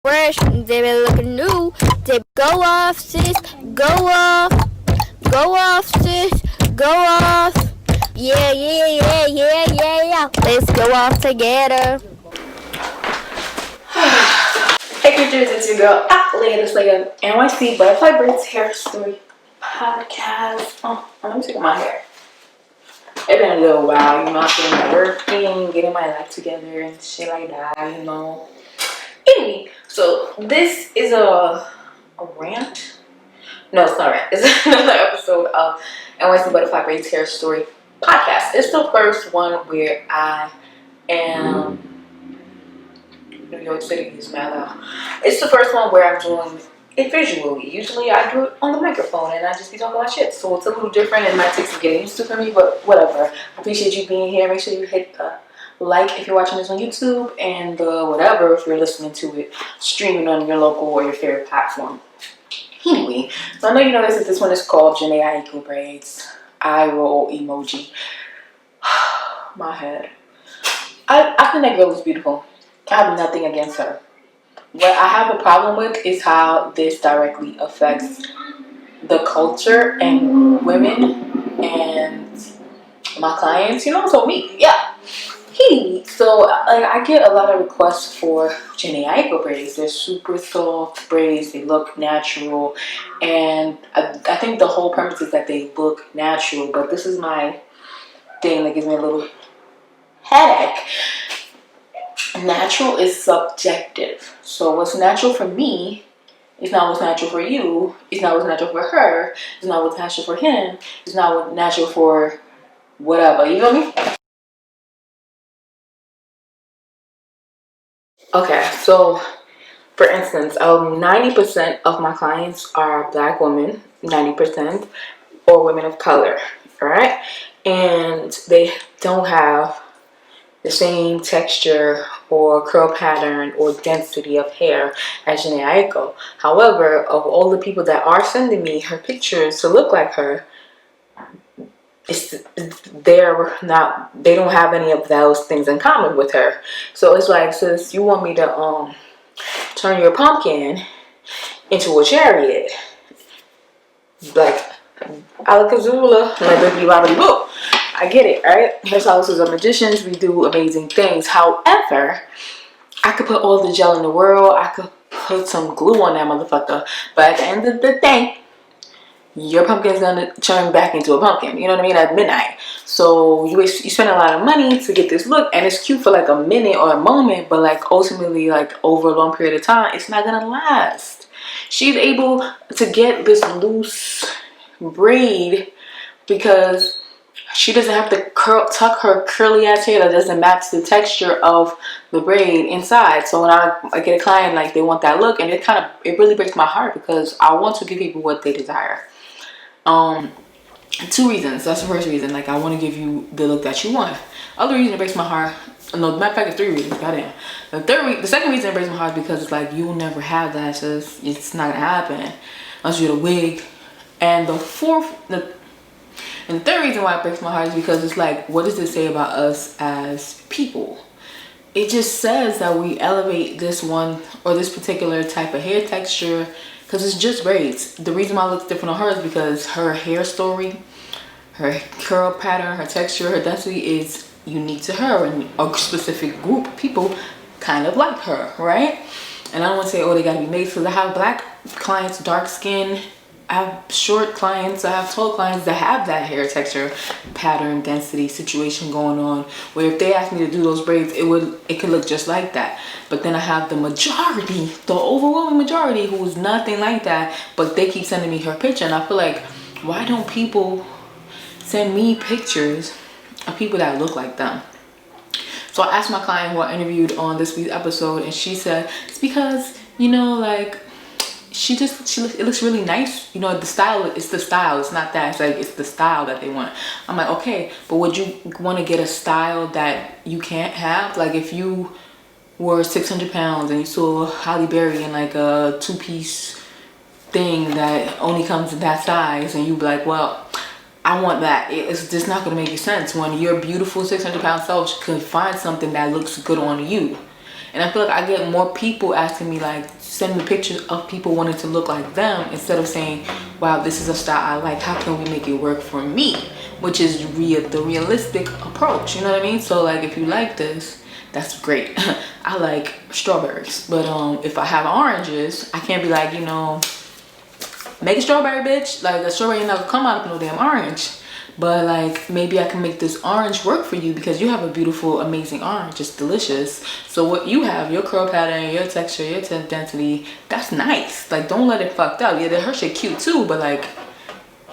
fresh, they be looking new. They go off, sis, go off, sis, go off. Yeah, yeah, yeah, yeah, yeah, yeah. Let's go off together. Hey creatures, it's your girl, Latest Lego NYC Butterfly Braids Hair Story Podcast. Let me take my hair. It's been a little while, I've been working, getting my life together and shit like that, Anyway, so this is a rant. No, it's not a rant. It's another episode of NYC Butterfly Braids Hair Story Podcast. It's the first one where I am New York City is mad loud. It's the first one where I'm doing it visually. Usually I do it on the microphone and I just be talking about shit. So it's a little different and it might take some getting used to for me, but whatever. I appreciate you being here. Make sure you hit the like if you're watching this on YouTube and whatever if you're listening to it streaming on your local or your favorite platform. Anyway, so I know you noticed that this one is called Jheneaiko braids. Eye roll emoji. My head. I think that girl is beautiful. I have nothing against her. What I have a problem with is how this directly affects the culture and women and my clients, so me, yeah. So I get a lot of requests for Jheneaiko braids. They're super soft braids, they look natural, and I think the whole premise is that they look natural, but this is my thing that gives me a little headache. Natural is subjective. So what's natural for me is not what's natural for you. It's not what's natural for her. It's not what's natural for him. It's not what's natural for whatever. You know me? Okay, so for instance, 90% of my clients are black women, 90%, or women of color, right? And they don't have the same texture or curl pattern or density of hair as Jheneaiko. However, of all the people that are sending me her pictures to look like her, they don't have any of those things in common with her. So it's like, sis, you want me to turn your pumpkin into a chariot, like Alakazoola, like baby bobbity boo. I get it, right? Hairstylists are magicians. We do amazing things. However, I could put all the gel in the world. I could put some glue on that motherfucker. But at the end of the day, your pumpkin is gonna turn back into a pumpkin. You know what I mean? At midnight. So you spend a lot of money to get this look, and it's cute for like a minute or a moment, but like ultimately, like over a long period of time, it's not gonna last. She's able to get this loose braid because she doesn't have to tuck her curly ass hair that doesn't match the texture of the braid inside. So when I get a client, like they want that look, and it really breaks my heart because I want to give people what they desire. 2 reasons. That's the first reason. Like I want to give you the look that you want. Other reason it breaks my heart. No, matter of fact, it's 3 reasons. Goddamn. The second reason it breaks my heart is because it's like you'll never have that. So it's not gonna happen unless you get a wig. And the third reason why it breaks my heart is because it's like, what does this say about us as people? It just says that we elevate this one or this particular type of hair texture because it's just braids. The reason why it looks different on her is because her hair story, her curl pattern, her texture, her density is unique to her, and a specific group of people kind of like her, right? And I don't want to say, oh, they got to be made, because I have black clients, dark skin. I have short clients, I have tall clients that have that hair texture, pattern, density situation going on, where if they ask me to do those braids, it could look just like that. But then I have the majority, the overwhelming majority, who is nothing like that, but they keep sending me her picture, and I feel like, why don't people send me pictures of people that look like them? So I asked my client who I interviewed on this week's episode, and she said, it's because, like, it looks really nice. The style, it's the style. It's not that. It's like, it's the style that they want. I'm like, okay, but would you want to get a style that you can't have? Like if you were 600 pounds and you saw Halle Berry in like a 2-piece thing that only comes in that size, and you'd be like, well, I want that. It's just not going to make sense when your beautiful 600-pound self can find something that looks good on you. And I feel like I get more people asking me, like, send me pictures of people wanting to look like them, instead of saying, wow, this is a style I like, how can we make it work for me? Which is the realistic approach, you know what I mean? So like, if you like this, that's great. I like strawberries, but if I have oranges, I can't be like, you know, make a strawberry, bitch. Like, a strawberry not gonna come out of no damn orange. But like, maybe I can make this orange work for you because you have a beautiful, amazing orange. It's delicious. So what you have, your curl pattern, your texture, your density, that's nice. Like, don't let it fucked up. Yeah, her shit cute too, but like,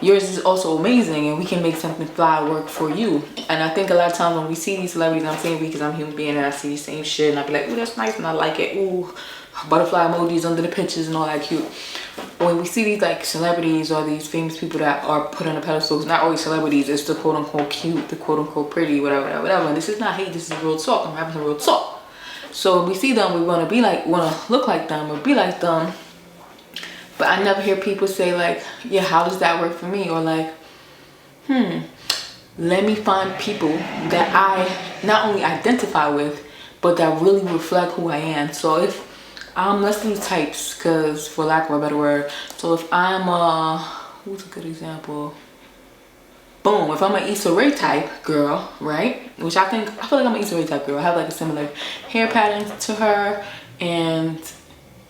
yours is also amazing, and we can make something fly work for you. And I think a lot of times when we see these celebrities, I'm saying we because I'm a human being and I see the same shit and I be like, ooh, that's nice and I like it. Ooh, butterfly emojis under the pictures and all that cute. When we see these like celebrities or these famous people that are put on the pedestals, not always celebrities, it's the quote unquote cute, the quote unquote pretty, whatever, whatever. And this is not hate, this is real talk. I'm having some real talk. So when we see them, we want to be like, want to look like them or be like them. But I never hear people say like, yeah, how does that work for me? Or like, let me find people that I not only identify with, but that really reflect who I am. So if let's do types, because for lack of a better word. So if I'm who's a good example? Boom, if I'm an Issa Rae type girl, right? Which I feel like I'm an Issa Rae type girl. I have like a similar hair pattern to her, and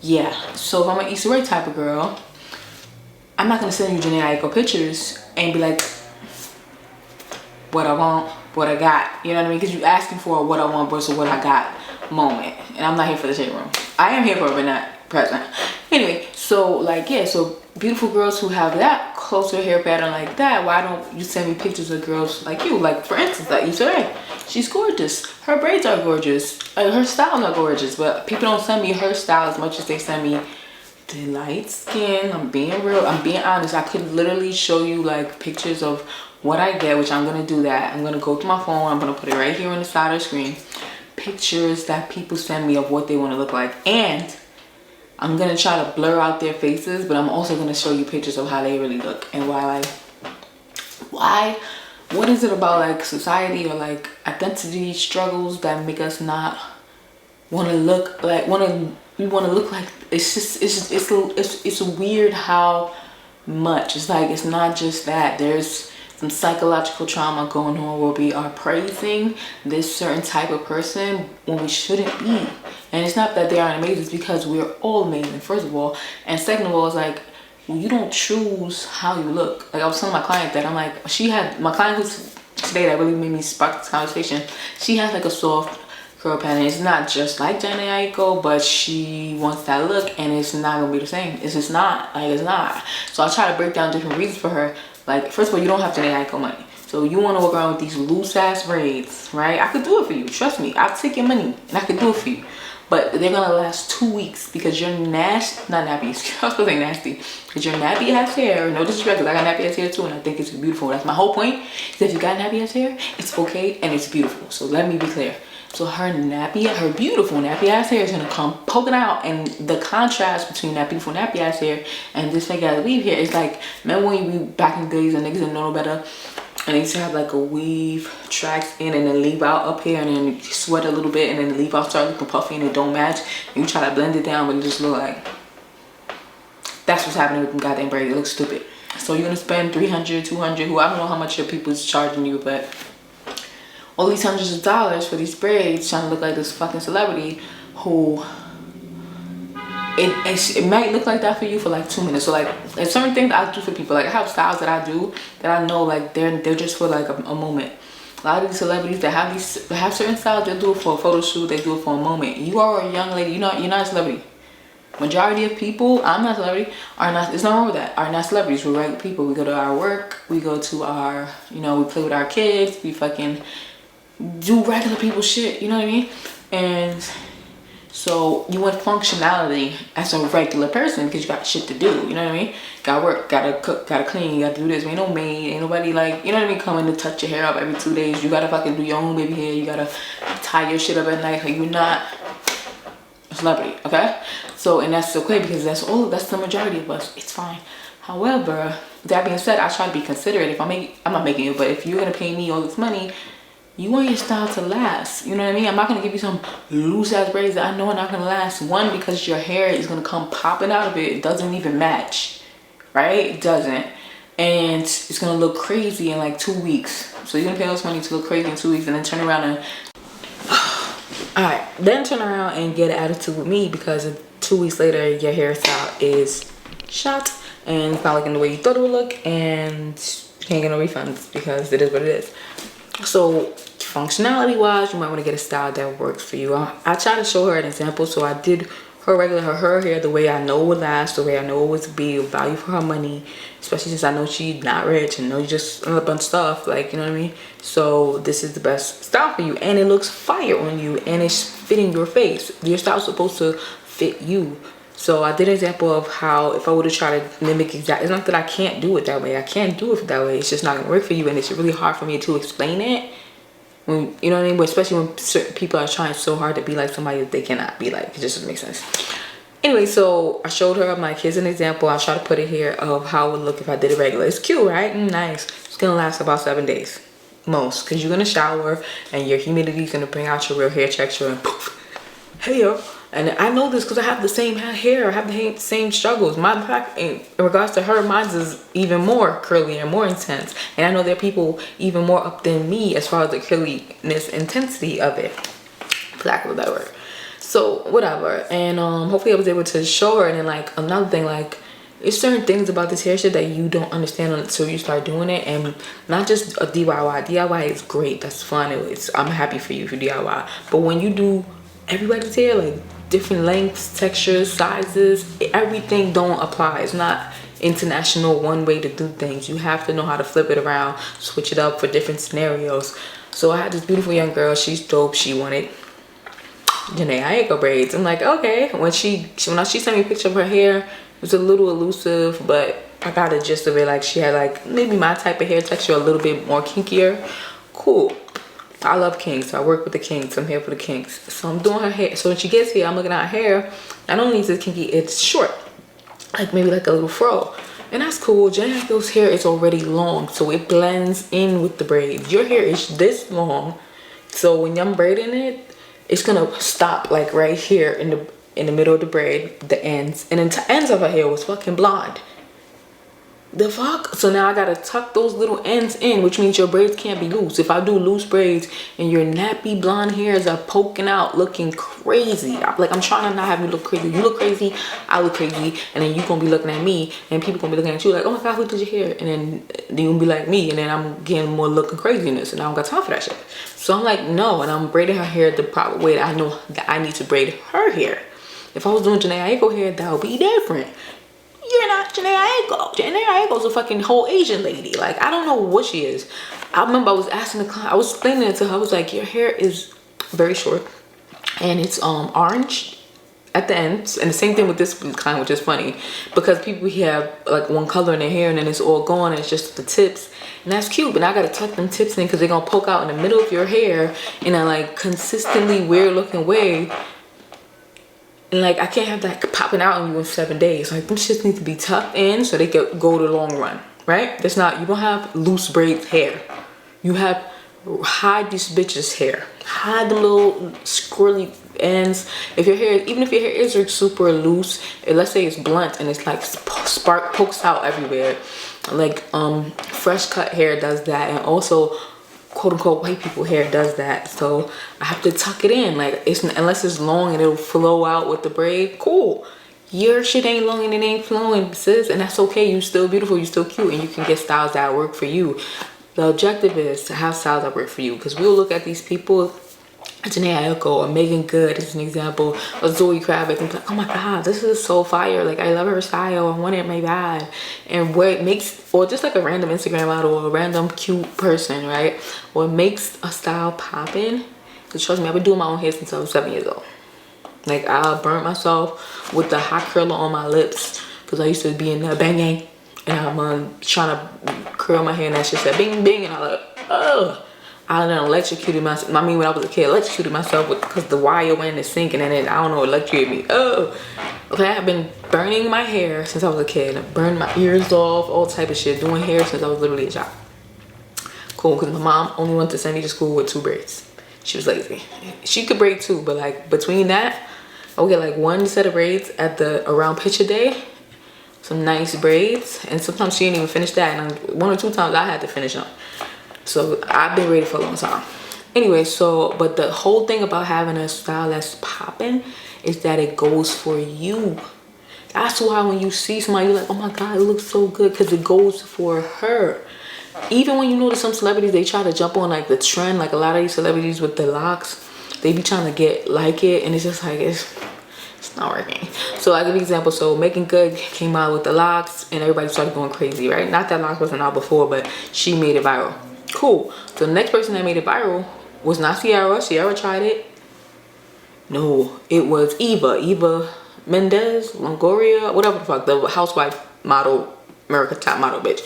yeah. So if I'm an Issa Rae type of girl, I'm not gonna send you Jheneaiko pictures and be like, what I want, what I got. You know what I mean? Because you're asking for a what I want versus what I got moment. And I'm not here for the shade room. I am here for it, but not present. Anyway, so like, yeah, so beautiful girls who have that closer hair pattern like that, why don't you send me pictures of girls like you? Like, for instance, like Issa Rae. She's gorgeous. Her braids are gorgeous. Her styles are gorgeous. But people don't send me her style as much as they send me the light skin. I'm being real. I'm being honest. I could literally show you like pictures of what I get, which I'm gonna do that. I'm gonna go to my phone. I'm gonna put it right here on the side of the screen. Pictures that people send me of what they want to look like, and I'm gonna try to blur out their faces, but I'm also gonna show you pictures of how they really look and why what is it about like society or like identity struggles that make us not want to look like we want to look like it's weird how much it's like. It's not just that there's some psychological trauma going on where we are praising this certain type of person when we shouldn't be. And it's not that they aren't amazing, it's because we're all amazing, first of all. And second of all, it's like, you don't choose how you look. Like I was telling my client that, I'm like, my client who's today that really made me spark this conversation, she has like a soft curl pattern. It's not just like Jheneaiko, but she wants that look, and it's not gonna be the same. It's just not. Like, it's not. So I try to break down different reasons for her. Like, first of all, you don't have Jheneaiko money. So you want to walk around with these loose ass braids, right? I could do it for you. Trust me. I'll take your money and I could do it for you. But they're gonna last 2 weeks because you're nasty. Not nappy. I was supposed to say nasty. Because your nappy ass hair. No disrespect, because I got nappy ass hair too, and I think it's beautiful. That's my whole point. Is if you got nappy ass hair, it's okay and it's beautiful. So let me be clear. So her beautiful nappy ass hair is gonna come poking out, and the contrast between that beautiful nappy ass hair and this fake ass weave hair is like, remember when you back in the days and niggas didn't know no better, and they used to have like a weave tracks in and then leave out up here, and then you sweat a little bit and then the leave out start looking puffy and it don't match, and you try to blend it down but it just look like, that's what's happening with them goddamn braids. It looks stupid. So you're gonna spend $300, $200, who I don't know how much your people's charging you, but all these hundreds of dollars for these braids trying to look like this fucking celebrity who it might look like that for you for like 2 minutes. So like, there's certain things I do for people. Like I have styles that I do that I know like they're just for like a moment. A lot of these celebrities that have certain styles, they do it for a photo shoot, they do it for a moment. You are a young lady, you're not a celebrity. Majority of people, I'm not a celebrity, are not, it's not wrong with that, are not celebrities. We're regular people. We go to our work, we go to our, we play with our kids, we fucking do regular people shit, you know what I mean? And so you want functionality as a regular person because you got shit to do, you know what I mean? Gotta work, gotta cook, gotta clean, you gotta do this. Ain't no maid, ain't nobody like, you know what I mean, coming to touch your hair up every 2 days. You gotta fucking do your own baby hair, you gotta tie your shit up at night. Like, you're not a celebrity, okay? So, and that's okay because that's the majority of us. It's fine. However, that being said, I try to be considerate. I'm not making it, but if you're gonna pay me all this money, You want your style to last. You know what I mean? I'm not gonna give you some loose ass braids that I know are not gonna last. One, because your hair is gonna come popping out of it. It doesn't even match, right? It doesn't. And it's gonna look crazy in like 2 weeks. So you're gonna pay all this money to look crazy in 2 weeks and then turn around and alright, then turn around and get an attitude with me because 2 weeks later your hairstyle is shot and it's not looking the way you thought it would look, and you can't get no refunds because it is what it is. So functionality wise, you might want to get a style that works for you. I try to show her an example. So I did her hair the way I know would last, the way I know it would be a value for her money, especially since I know she's not rich and know you just a bunch of stuff, like, you know what I mean? So this is the best style for you, and it looks fire on you, and it's fitting your face. Your style's supposed to fit you. So I did an example of how if I would have tried to mimic exact, it's not that I can't do it that way. I can't do it that way. It's just not gonna work for you, and it's really hard for me to explain it. When, you know what I mean? But especially when certain people are trying so hard to be like somebody that they cannot be like. It just doesn't make sense. Anyway, so I showed her, I'm like, here's an example. I'll try to put it here of how it would look if I did it regular. It's cute, right? Nice. It's gonna last about 7 days, most, because you're gonna shower and your humidity is gonna bring out your real hair texture and poof, hair. And I know this because I have the same hair. I have the same struggles. My back, in regards to her, mine is even more curly and more intense. And I know there are people even more up than me as far as the curliness intensity of it, for lack of a better word. So whatever. And hopefully I was able to show her. And then like another thing, like there's certain things about this hair shit that you don't understand until you start doing it. And not just a DIY. DIY is great. That's fun. I'm happy for you for DIY. But when you do everybody's hair, like different lengths, textures, sizes, everything don't apply. It's not international one way to do things. You have to know how to flip it around, switch it up for different scenarios. So I had this beautiful young girl. She's dope. She wanted Jheneaiko braids. I'm like, okay. When she sent me a picture of her hair, it was a little elusive, but I got a gist of it. Like she had like maybe my type of hair texture, a little bit more kinkier. Cool. I love kinks. I work with the kinks. I'm here for the kinks. So I'm doing her hair. So when she gets here, I'm looking at her hair. Not only is it kinky, it's short. Like maybe like a little fro. And that's cool. Jheneaiko's hair is already long, so it blends in with the braids. Your hair is this long. So when I'm braiding it, it's gonna stop like right here in the middle of the braid, the ends. And then the ends of her hair was fucking blonde. The fuck? So now I gotta tuck those little ends in, which means your braids can't be loose. If I do loose braids and your nappy blonde hairs are poking out looking crazy, I'm trying to not have you look crazy. You look crazy, I look crazy, and then you gonna be looking at me and people gonna be looking at you like, oh my god, who did your hair? And then you gonna be like me, and then I'm getting more looking craziness, and I don't got time for that shit. So I'm like, no, and I'm braiding her hair the proper way that I know that I need to braid her hair. If I was doing Jheneaiko hair, that would be different. You're not Jheneaiko. Jheneaiko's a fucking whole Asian lady. Like, I don't know what she is. I remember I was asking the client, I was explaining it to her. I was like, your hair is very short and it's orange at the ends. And the same thing with this client, which is funny because people have like one color in their hair and then it's all gone and it's just the tips. And that's cute, but now I gotta tuck them tips in because they're gonna poke out in the middle of your hair in a like consistently weird looking way. And like I can't have that popping out on you in 7 days. Like them shits need to be tucked in so they can go the long run, right? That's not, you don't have loose braids hair. You have hide these bitches hair. Hide the little squirrely ends. If your hair, even if your hair is super loose, let's say it's blunt and it's like spark pokes out everywhere. Like fresh cut hair does that, and also quote unquote white people hair does that. So I have to tuck it in. Like it's, unless it's long and it'll flow out with the braid, cool. Your shit ain't long and it ain't flowing, sis, and that's okay. You still beautiful, you still cute, and you can get styles that work for you. The objective is to have styles that work for you, because we'll look at these people, Jheneaiko or Megan Good is an example, or Zoe Kravitz, and be like, oh my god, this is so fire, like I love her style, I want it in my bag. And what makes, or just like a random Instagram model or a random cute person, right? What makes a style poppin', because trust me, I've been doing my own hair since I was 7 years old. Like I burnt myself with the hot curler on my lips because I used to be in the bang, and I'm trying to curl my hair and that shit said bing bing, and I like, oh, I done electrocuted myself. I mean, when I was a kid, electrocuted myself because the wire went in the sink and then it, I don't know, electrocuted me. Oh, okay, I've been burning my hair since I was a kid. I burned my ears off, all type of shit, doing hair since I was literally a child. Cool, because my mom only wanted to send me to school with 2 braids. She was lazy. She could braid too, but like between that, I would get like 1 set of braids at the around picture day, some nice braids, and sometimes she didn't even finish that, and 1 or 2 times I had to finish them. So I've been ready for a long time. Anyway, so but the whole thing about having a style that's popping is that it goes for you. That's why when you see somebody, you're like, oh my God, it looks so good, because it goes for her. Even when you notice some celebrities, they try to jump on like the trend, like a lot of these celebrities with the locks, they be trying to get like it, and it's just like it's not working. So I give you an example. So Making Good came out with the locks, and everybody started going crazy, right? Not that locks wasn't out before, but she made it viral. Cool. So the next person that made it viral was not Ciara. Ciara tried it. No, it was Eva Mendez, Longoria, whatever the fuck, the housewife model, America Top model bitch.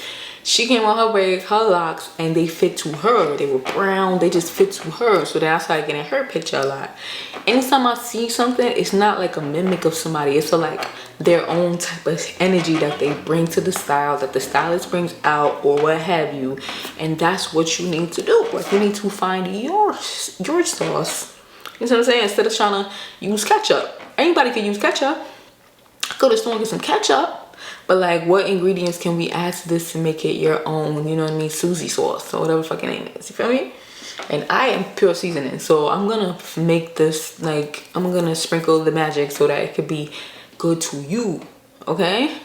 She came on her braids, her locks, and they fit to her. They were brown, they just fit to her. So then I started getting her picture a lot. Anytime I see something, it's not like a mimic of somebody. It's like their own type of energy that they bring to the style, that the stylist brings out, or what have you. And that's what you need to do. Like, you need to find your sauce. You know what I'm saying? Instead of trying to use ketchup. Anybody can use ketchup. Go to the store and get some ketchup. But like, what ingredients can we add to this to make it your own, you know what I mean, Susie sauce or whatever fucking name is, you feel me? And I am pure seasoning, so I'm gonna make this, like, I'm gonna sprinkle the magic so that it could be good to you, okay?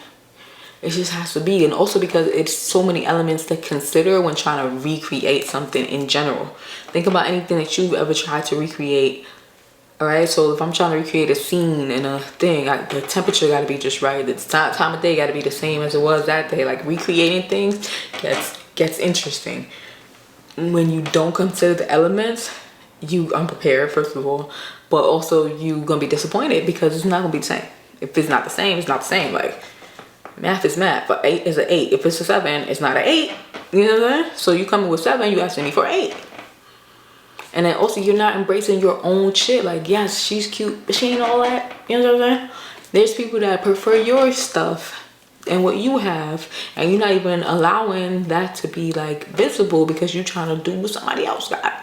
It just has to be. And also because it's so many elements to consider when trying to recreate something in general. Think about anything that you've ever tried to recreate. All right, so if I'm trying to recreate a scene and a thing, the temperature got to be just right. The time of day got to be the same as it was that day. Like, recreating things gets interesting. When you don't consider the elements, you unprepared, first of all, but also you gonna be disappointed because it's not gonna be the same. If it's not the same, it's not the same. Like, math is math, but 8 is an 8. If it's a 7, it's not an 8. You know what I'm saying? So you coming with 7, you asking me for 8. And then also, you're not embracing your own shit. Like, yes, she's cute, but she ain't all that. You know what I'm saying? There's people that prefer your stuff and what you have, and you're not even allowing that to be like visible because you're trying to do what somebody else got.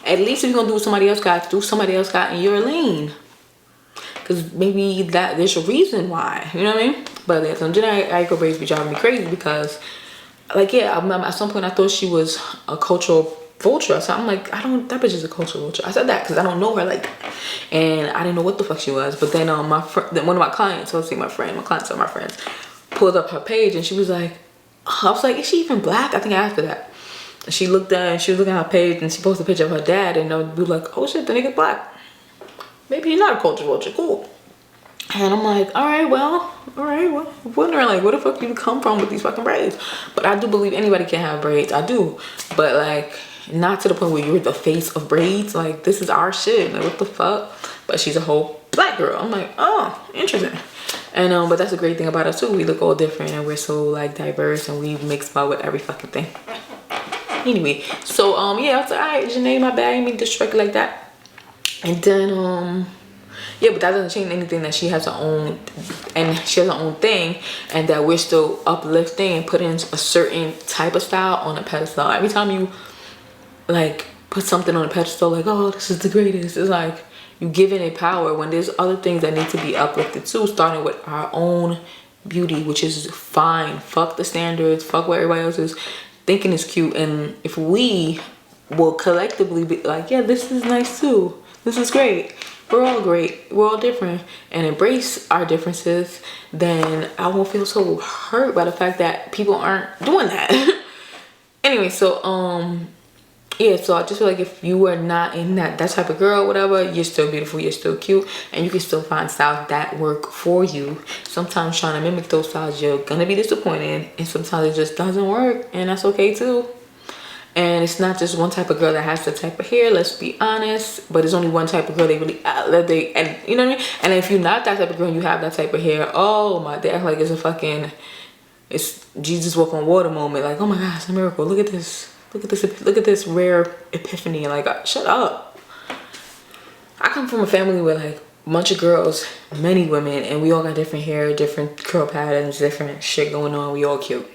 At least if you're gonna do what somebody else got, do what somebody else got in your lane. Because maybe that there's a reason why. You know what I mean? But yeah, some Jheneaiko braids be driving me crazy because, like, yeah, I remember at some point I thought she was a cultural vulture. So I'm like, that bitch is a cultural vulture. I said that because I don't know her like that, and I didn't know what the fuck she was. But then one of my clients, my clients are my friends, pulled up her page and she was like, I was like, is she even black? I think I asked her that. And she looked at, and she was looking at her page, and she posted a picture of her dad, and we were like, oh shit, the nigga's black. Maybe he's not a cultural vulture. Cool. And I'm like, all right, well, wondering like, where the fuck you come from with these fucking braids? But I do believe anybody can have braids. I do, but like, not to the point where you're the face of braids. Like, this is our shit. Like, what the fuck? But she's a whole black girl. I'm like, oh, interesting. And but that's a great thing about us too. We look all different, and we're so like diverse, and we mix about with every fucking thing. Anyway, so yeah, I was like, all right, Jhene, my bad, I didn't mean to strike it like that. And then yeah, but that doesn't change anything that she has her own, and she has her own thing, and that we're still uplifting and putting a certain type of style on a pedestal. Every time you like put something on a pedestal, like, oh, this is the greatest, it's like you giving it power when there's other things that need to be uplifted too, starting with our own beauty, which is fine. Fuck the standards, fuck what everybody else is thinking is cute. And if we will collectively be like, yeah, this is nice too, this is great, we're all great, we're all different, and embrace our differences, then I won't feel so hurt by the fact that people aren't doing that. Anyway, so yeah, so I just feel like if you are not in that type of girl, whatever, you're still beautiful, you're still cute, and you can still find styles that work for you. Sometimes trying to mimic those styles, you're gonna be disappointed, and sometimes it just doesn't work, and that's okay too. And it's not just one type of girl that has the type of hair, let's be honest, but it's only one type of girl they really and you know what I mean? And if you're not that type of girl and you have that type of hair, oh my, they act like it's a fucking, it's Jesus walk on water moment. Like, oh my gosh, a miracle, look at this. Look at this rare epiphany. Like, shut up. I come from a family with like a bunch of girls, many women, and we all got different hair, different curl patterns, different shit going on. We all cute.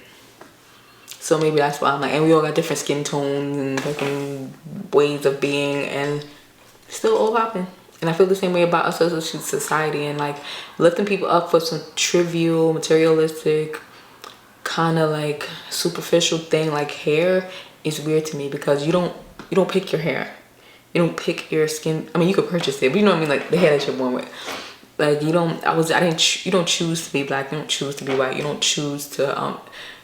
So maybe that's why I'm like, and we all got different skin tones and fucking ways of being, and still all popping. And I feel the same way about us as a society, and like lifting people up for some trivial, materialistic, kind of like superficial thing like hair is weird to me, because you don't pick your hair. You don't pick your skin. I mean, you could purchase it, but you know what I mean, like the hair that you're born with. Like you don't choose to be black, you don't choose to be white, you don't choose to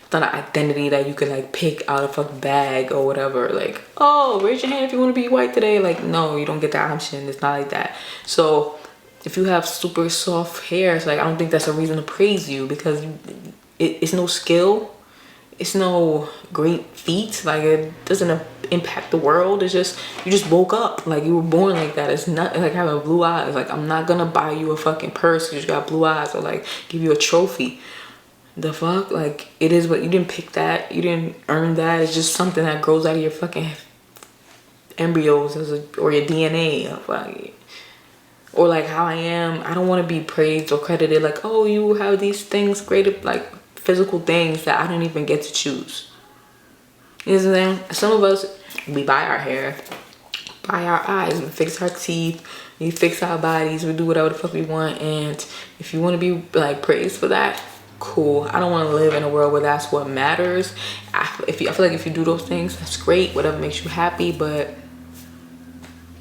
it's not an identity that you can like pick out of a bag or whatever. Like, oh, raise your hand if you want to be white today. Like, no, you don't get that option. It's not like that. So if you have super soft hair, it's like, I don't think that's a reason to praise you, because it's no skill, it's no great feat. Like, it doesn't impact the world. It's just, you just woke up, like you were born like that. It's not like having blue eyes. Like, I'm not gonna buy you a fucking purse because you got blue eyes, or like give you a trophy. The fuck? Like, it is what, you didn't pick that, you didn't earn that. It's just something that grows out of your fucking embryos or your DNA. Or like how I am, I don't want to be praised or credited like, oh, you have these things, great, like physical things that I don't even get to choose. You know what I'm saying? Some of us, we buy our hair, buy our eyes, we fix our teeth, we fix our bodies, we do whatever the fuck we want. And if you want to be like praised for that, cool. I don't want to live in a world where that's what matters. I feel like if you do those things, that's great, whatever makes you happy, but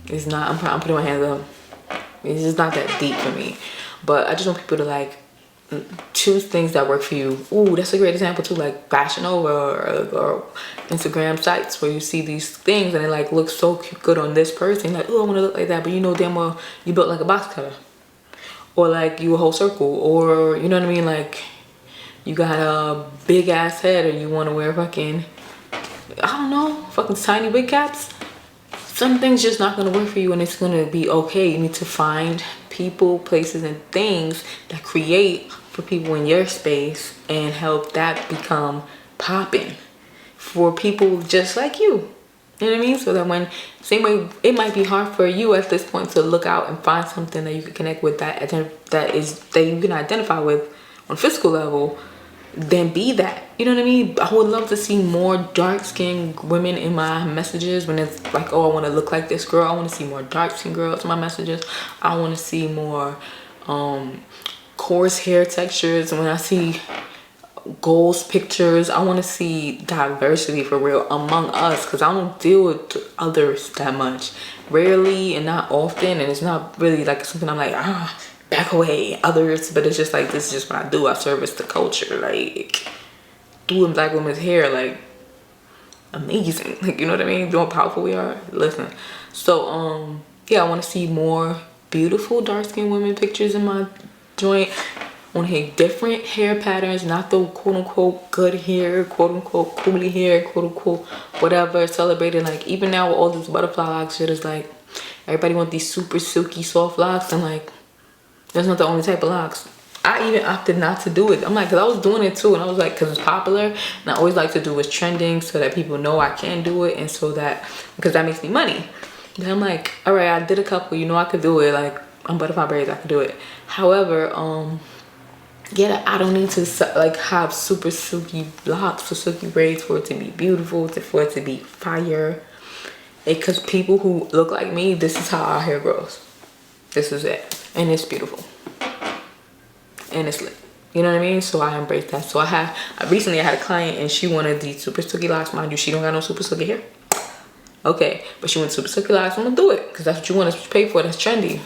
it's not, I'm putting my hands up, it's just not that deep for me. But I just want people to like choose things that work for you. Ooh, that's a great example too, like Fashion Over or Instagram sites where you see these things and it like looks so good on this person, like, oh, I want to look like that, but you know damn well you built like a box cutter, or like you a whole circle, or you know what I mean, like you got a big ass head, or you want to wear fucking, I don't know, fucking tiny wig caps. Some things just not going to work for you, and it's going to be okay. You need to find people, places, and things that create for people in your space and help that become popping for people just like you. You know what I mean? So that when, same way, it might be hard for you at this point to look out and find something that you can connect with, that you can identify with on a physical level. Then be that. You know what I mean? I would love to see more dark-skinned women in my messages. When it's like, oh, I want to look like this girl, I want to see more dark-skinned girls in my messages. I want to see more coarse hair textures. And when I see goals pictures, I want to see diversity for real among us, because I don't deal with others that much, rarely and not often, and it's not really like something I'm like, back away others, but it's just like, this is just what I do. I service the culture, like doing black women's hair, like amazing, like, you know what I mean, how powerful we are. Listen, so yeah, I want to see more beautiful dark-skinned women pictures in my joint. I want to hear different hair patterns, not the quote-unquote good hair, quote-unquote coolie hair, quote-unquote whatever, celebrating. Like, even now with all this butterfly lock shit, is like everybody want these super silky soft locks, and like, that's not the only type of locks. I even opted not to do it. I'm like, because I was doing it too, and I was like, because it's popular, and I always like to do what's trending so that people know I can do it, and so that, because that makes me money. Then I'm like, all right, I did a couple, you know, I could do it. Like, I'm butterfly braids, I could do it. However, yeah, I don't need to like have super silky locks or silky braids for it to be beautiful, for it to be fire. Because people who look like me, this is how our hair grows. This is it. And it's beautiful. And it's lit. You know what I mean? So I embrace that. So recently I had a client, and she wanted these super silky locks. Mind you, she don't got no super silky hair. Okay, but she wants super silky locks. I'm gonna do it, because that's what you want, that's what you pay for. That's trendy.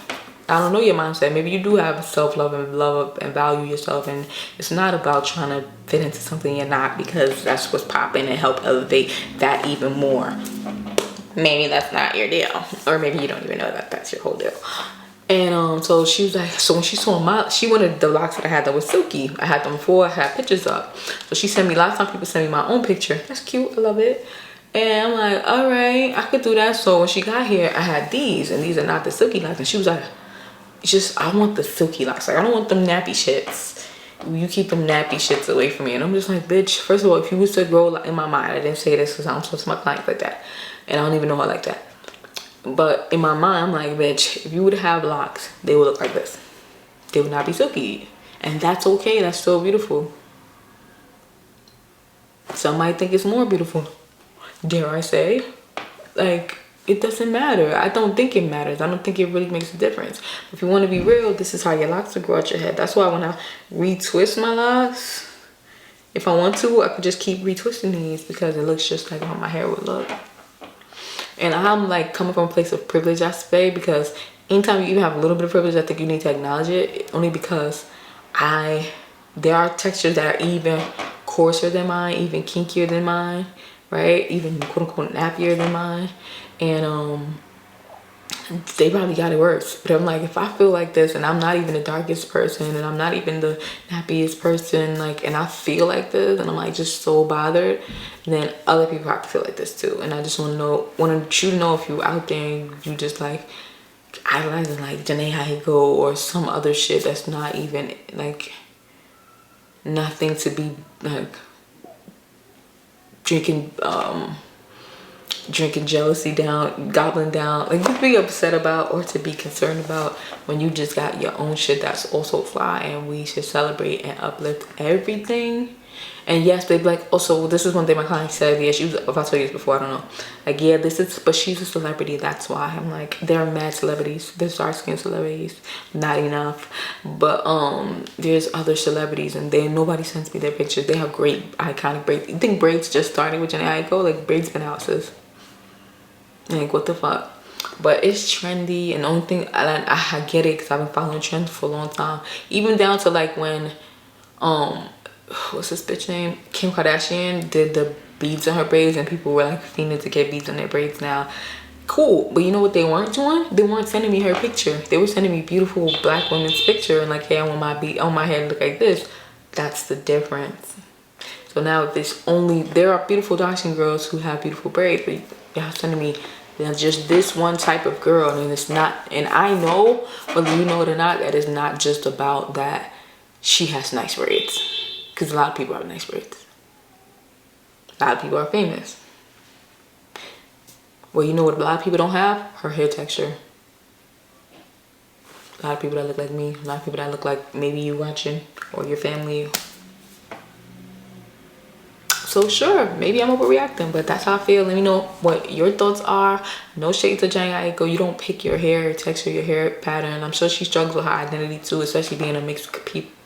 I don't know your mindset. Maybe you do have self-love and love and value yourself, and it's not about trying to fit into something you're not, because that's what's popping, and help elevate that even more. Maybe that's not your deal, or maybe you don't even know that that's your whole deal. And so she was like, so when she saw she wanted the locks that I had that was silky. I had them before, I had pictures up. So she sent me, last time people send me my own picture. That's cute, I love it. And I'm like, all right, I could do that. So when she got here, I had these, and these are not the silky locks. And she was like, I want the silky locks. Like, I don't want them nappy shits. You keep them nappy shits away from me. And I'm just like, bitch, first of all, if you was to grow in my mind, I didn't say this because I don't talk to my clients like that. And I don't even know her like that. But in my mind, I'm like, bitch, if you would have locks, they would look like this. They would not be silky. And that's okay. That's so beautiful. some might think it's more beautiful, dare I say. Like, it doesn't matter. I don't think it matters. I don't think it really makes a difference. If you want to be real, this is how your locks will grow out your head. That's why when I retwist my locks, if I want to, I could just keep retwisting these because it looks just like how my hair would look. And I'm like coming from a place of privilege, I say, because anytime you even have a little bit of privilege, I think you need to acknowledge it. Only because there are textures that are even coarser than mine, even kinkier than mine, right? Even quote unquote nappier than mine. And they probably got it worse. But I'm like, if I feel like this and I'm not even the darkest person and I'm not even the nappiest person, like, and I feel like this and I'm like just so bothered, then other people have to feel like this too. And I just want you to know if you out there and you just like idolizing like Jheneaiko or some other shit that's not even like nothing to be like drinking jealousy down, gobbling down, like to be upset about or to be concerned about when you just got your own shit that's also fly. And we should celebrate and uplift everything. And yes, they be like, also, this is one thing my client said. Yeah, she was, if I told you this before, I don't know. Like, yeah, but she's a celebrity. That's why I'm like, there are mad celebrities. There's dark skin celebrities, not enough. But there's other celebrities, and nobody sends me their pictures. They have great iconic braids. You think braids just started with Jheneaiko? Like, braids been out, sis. Like, what the fuck? But it's trendy, and the only thing I get it because I've been following trends for a long time. Even down to like when what's this bitch name? Kim Kardashian did the beads on her braids, and people were like fiending to get beads on their braids now. Cool, but you know what they weren't doing? They weren't sending me her picture. They were sending me beautiful black women's picture and like, hey, I want my hair to look like this. That's the difference. So now there are beautiful dark skin girls who have beautiful braids, but y'all sending me just this one type of girl, and it's not. And I know, whether you know it or not, that it's not just about that she has nice braids. Because a lot of people have nice braids. A lot of people are famous. Well, you know what a lot of people don't have? Her hair texture. A lot of people that look like me. A lot of people that look like maybe you watching or your family. So sure, maybe I'm overreacting, but that's how I feel. Let me know what your thoughts are. No shade to Jheneaiko. You don't pick your hair texture, your hair pattern. I'm sure she struggles with her identity too, especially being a mixed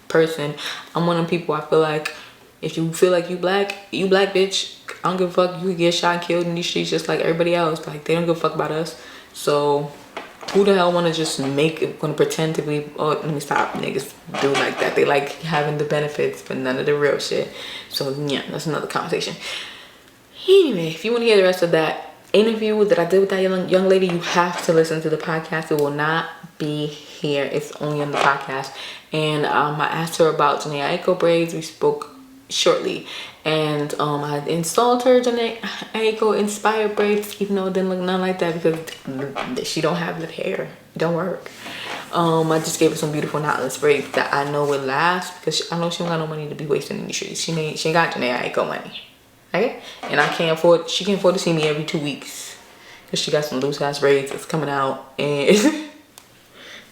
person. I'm one of them people, I feel like if you feel like you black bitch. I don't give a fuck. You could get shot and killed in these streets just like everybody else. Like, they don't give a fuck about us. So who the hell want to just gonna pretend to be, oh, let me stop, niggas do like that. They like having the benefits but none of the real shit. So yeah, that's another conversation. Anyway, if you want to hear the rest of that interview that I did with that young lady, you have to listen to the podcast. It will not be here. It's only on the podcast. And I asked her about Jheneaiko braids. We spoke shortly, and I installed her Jheneaiko inspired braids, even though it didn't look nothing like that because she don't have the hair. It don't work. I just gave her some beautiful knotless braids that I know will last, because I know she don't got no money to be wasting in the streets. She ain't got Jheneaiko money, okay? And she can't afford to see me every 2 weeks because she got some loose ass braids that's coming out, and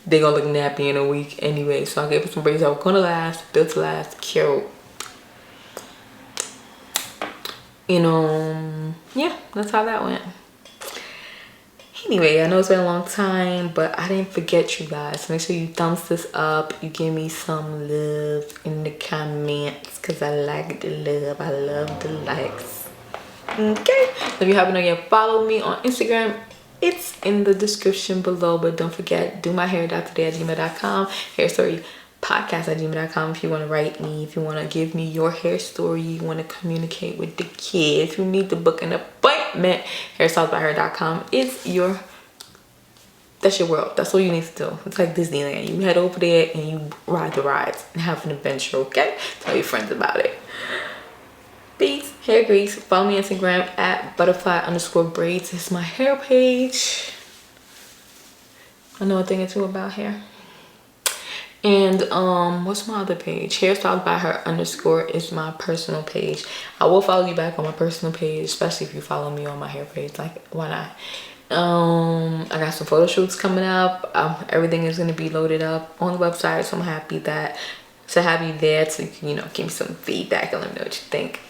they gonna look nappy in a week anyway. So I gave her some braids that were gonna last, built to last, cute. You know, yeah, that's how that went. Anyway, I know it's been a long time, but I didn't forget you guys. Make sure you thumbs this up. You give me some love in the comments, because I like the love. I love the likes. Okay, if you haven't yet followed me on Instagram, it's in the description below. But don't forget, domyhair.today@gmail.com, hair story podcast@gmail.com if you want to write me, if you want to give me your hair story, you want to communicate with the kids, if you need to book an appointment, hairstylesbyher.com is that's your world. That's all you need to do. It's like Disneyland. You head over there and you ride the rides and have an adventure, okay? Tell your friends about it. Peace, hair grease. Follow me on Instagram @butterfly_braids. It's my hair page. I know a thing or two about hair. And what's my other page? Hairstylesbyher_ is my personal page. I will follow you back on my personal page, especially if you follow me on my hair page. Like, why not? I got some photo shoots coming up. Everything is going to be loaded up on the website, so I'm happy to have you there, so you can, give me some feedback and let me know what you think.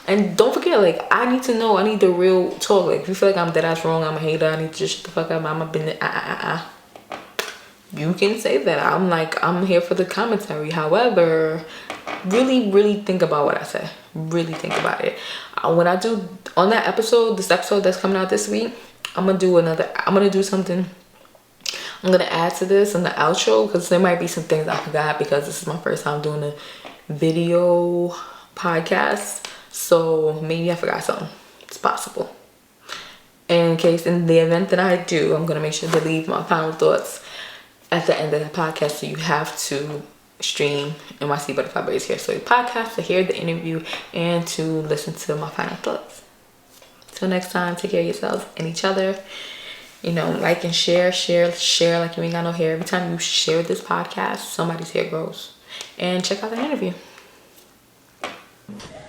And don't forget, like, I need to know. I need the real talk. Like, if you feel like I'm dead ass wrong, I'm a hater, I need to just shut the fuck up. I'm a business. You can say that. I'm here for the commentary. However, really think about what I say. Really think about it. When I do on that episode, this episode that's coming out this week, I'm gonna do something. I'm gonna add to this in the outro, because there might be some things I forgot, because this is my first time doing a video podcast. So maybe I forgot something. It's possible. In the event that I do, I'm gonna make sure to leave my final thoughts at the end of the podcast, so you have to stream NYC Butterfly Braids Hair Story podcast to hear the interview and to listen to my final thoughts. Till next time, take care of yourselves and each other. You know, like and share like you ain't got no hair. Every time you share this podcast, somebody's hair grows. And check out the interview.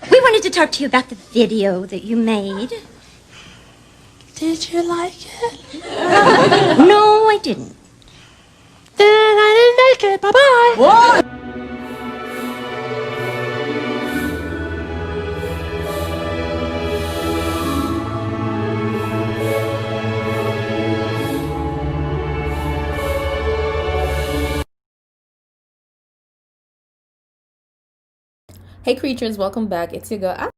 We wanted to talk to you about the video that you made. Did you like it? No, I didn't. Then I didn't make it. Bye-bye. What? Hey creatures, welcome back. It's your girl